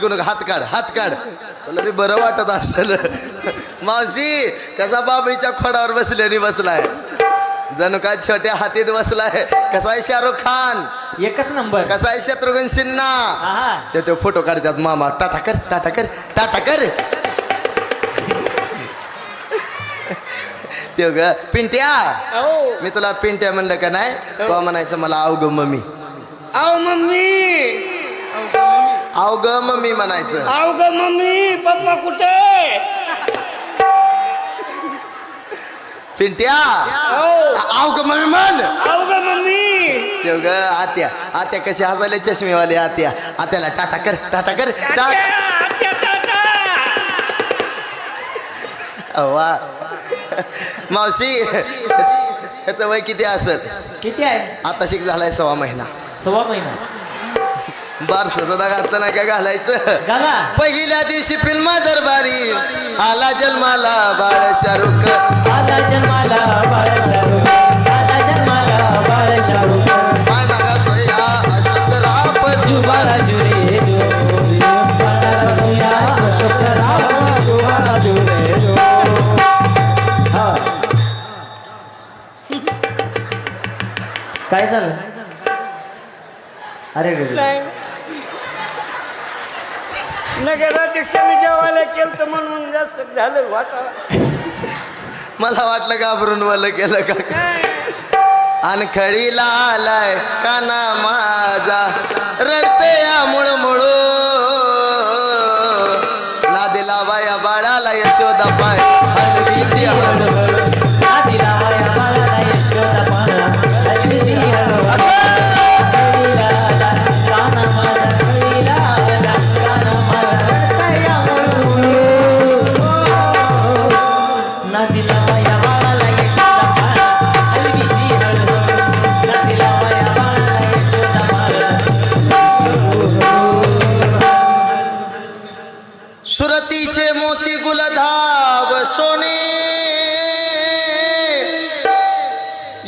करू नका, हात काढ हात काढ. तुला बी बरं वाटत असेल. मावशी कसा बाबळीच्या खोडावर बसल्याने बसलाय, जणू काय छोट्या हातीत बसलाय. कसा आहे शाहरुख खान, एकच नंबर. कसा आहे शत्रुघ्न सिन्हा. ते फोटो काढतात मामा, टाटा कर टाटा कर टाटा कर. ते ग पिंट्या, मी तुला पिंट्या म्हणलं का नाही, तो म्हणायचं मला आव ग मम्मी. आव मम्मी, आव ग मम्मी म्हणायचं. आव ग मम्मी, पप्पा कुठे? पिंट्या आव ग मम्मी म्हण. आव ग मम्मी. ते ग आत्या, आत्या कशी हसायला चष्मेवाले आत्या. आत्याला टाटा कर टाटा कर वा. मावशी ह्याचं वय किती असत? किती आहे? आता शिक झालाय 6 महिना. 6 महिना. बारस सुद्धा घातलं नाही का घालायचं. घाला. पहिल्या दिवशी फिल्म दरबारी आला जन्माला बाळ शाहरुख. आला जन्माला बाळ शाहरुख, आला जन्माला बाळ शाहरुख. माय मागा या सराप जुबाला जुरे जो, जुबाला सराप जुबाला जुरे जो. काय झालं? अरे नगराध्यक्षाने जेवायला केलं तर म्हणून जास्त झालं वाटायला. मला वाटलं घाबरून मला केलं का. अनखळीला आलाय काना माझा, रडते या मुळमुळू. नादीला बाया बाळाला यशोदा पाय हलवी ती हळू. सुरतीचे मोती गुलधाव सोने,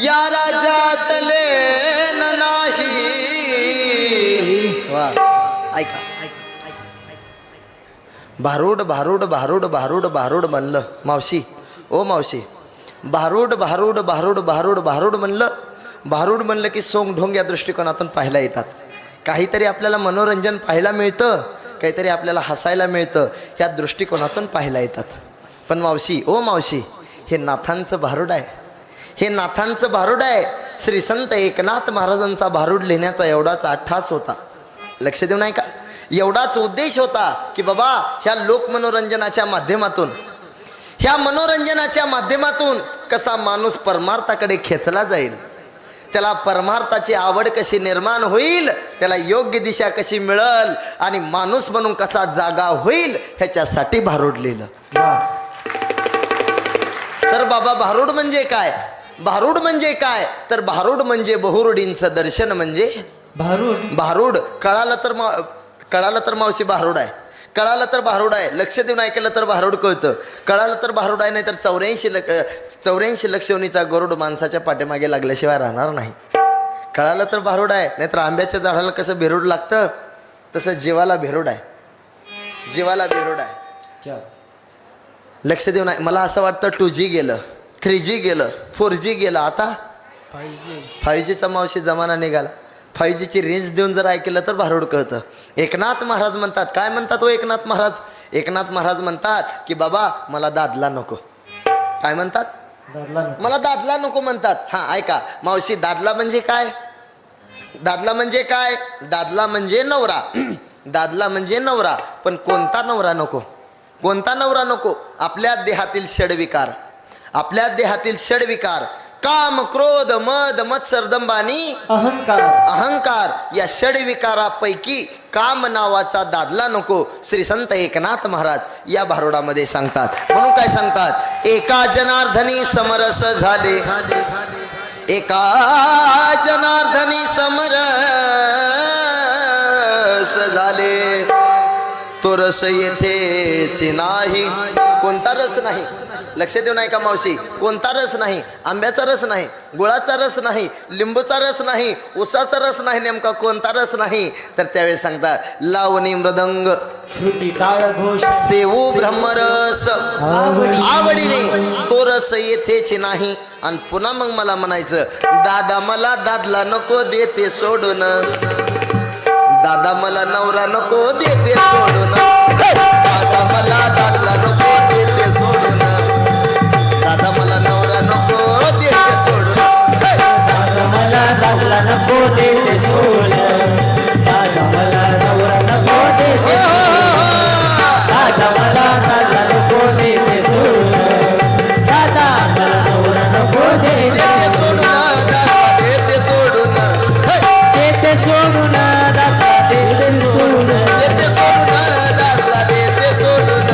या राजातले नाही. वा ऐका, भारूड भारूड भारूड भारूड भारूड म्हणलं मावशी, ओ मावशी. भारूड भारूड भारूड भारूड भारूड म्हणलं. भारूड म्हणलं की सोंग ढोंग या दृष्टिकोनातून पाहायला येतात. काहीतरी आपल्याला मनोरंजन पाहायला मिळतं, काहीतरी आपल्याला हसायला मिळतं, ह्या दृष्टिकोनातून पाहायला येतात. पण मावशी, ओ मावशी, हे नाथांचं भारूड आहे. हे नाथांचं भारूड आहे. श्री संत एकनाथ महाराजांचा भारूड लिहिण्याचा एवढाच अट्ठास होता. लक्ष देऊ नाही का. एवढाच उद्देश होता की बाबा ह्या लोकमनोरंजनाच्या माध्यमातून, ह्या मनोरंजनाच्या माध्यमातून कसा माणूस परमार्थाकडे खेचला जाईल, त्याला परमार्थाची आवड कशी निर्माण होईल, त्याला योग्य दिशा कशी मिळेल आणि माणूस म्हणून कसा जागा होईल, ह्याच्यासाठी भारूड लिहिलं. तर बाबा भारूड म्हणजे काय? भारूड म्हणजे काय? तर भारूड म्हणजे बहुरुडींचं दर्शन म्हणजे भारूड. भारूड कळालं तर मावशी भारूड आहे. कळालं तर भारूड आहे. लक्ष देऊन ऐकलं तर भारूड कळतं. कळालं तर भारूड आहे. नाही तर 84 लक्षवणीचा गरुड माणसाच्या पाठीमागे लागल्याशिवाय राहणार नाही. कळालं तर भारूड आहे. नाहीतर आंब्याच्या झाडाला कसं भेरूड लागतं तसं जीवाला भेरूड आहे. जीवाला भेरूड आहे. लक्ष देऊन आहे. मला असं वाटतं 2G गेलं, 3G गेलं, 4G गेलं, आता 5Gचा मावशी जमाना निघाला. 5Gची रेंज देऊन जर ऐकलं तर भारूड कळतं. एकनाथ महाराज म्हणतात, काय म्हणतात हो एकनाथ महाराज? एकनाथ महाराज म्हणतात की बाबा मला दादला नको. काय म्हणतात? मला दादला नको म्हणतात. हां ऐका मावशी, दादला म्हणजे काय? दादला म्हणजे काय? दादला म्हणजे नवरा. दादला म्हणजे नवरा. पण कोणता नवरा नको? कोणता नवरा नको? आपल्या देहातील षडविकार, आपल्या देहातील षडविकार, काम क्रोध मद मत्सर दंबानी अहंकार, या षडविकारापैकी काम नावाचा दादला नको. श्री संत एकनाथ महाराज या भारुडामध्ये सांगतात. म्हणून काय सांगतात? एका जनार्दनी समरस झाले, एका जनार्दनी समरस झाले, तो रस येथेच नाही. कोणता रस नाही? लक्ष देऊ नाही का मावशी? कोणता रस नाही? आंब्याचा रस नाही, गुळाचा रस नाही, लिंबूचा रस नाही, उसाचा रस नाही. नेमका कोणता रस नाही? तर त्यावेळी सांगतात लावणी मृदंग श्रुती टाळ घोष सेवू ब्रह्मरस आवडीने तो रस येथेच नाही. आणि पुन्हा मग मला म्हणायचं दादा मला दादला नको देते सोडून, दादा मला नवरा नको देते सोडून, दादा मला दादला नको देते सोडून, दादा मला नवरा नको देते सोडून. दादा मला दादला नको देते सोडून, दादा मला नवरा नको देते दादा मला दादला नको देते सोडून, दादा मला नवरा नको देते सोडून, दादा देते सोडून, देते सोडून, दादा देते सोडून, देते सोडून, दादला देते सोडून,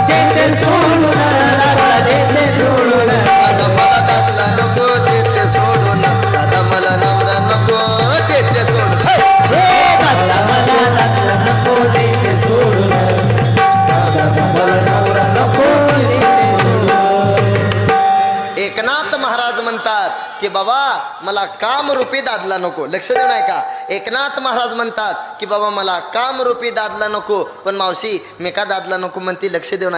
देते सोडून, दादा देते सोडून. दादा मला दादला नको देते सोडून, दादा मला नवरा नको देते सोडून. दादा मला दादला नको देते सोडून, दादा मला नवरा नको देते सोडून. एकनाथ महाराज म्हणतात की बाबा मला कामरूपी दादला नको. लक्ष देऊ नाही का? एकनाथ महाराज म्हणतात की बाबा मला कामरूपी दादला नको. पण मावशी मी का दादला नको म्हणते? लक्ष देऊ नाही.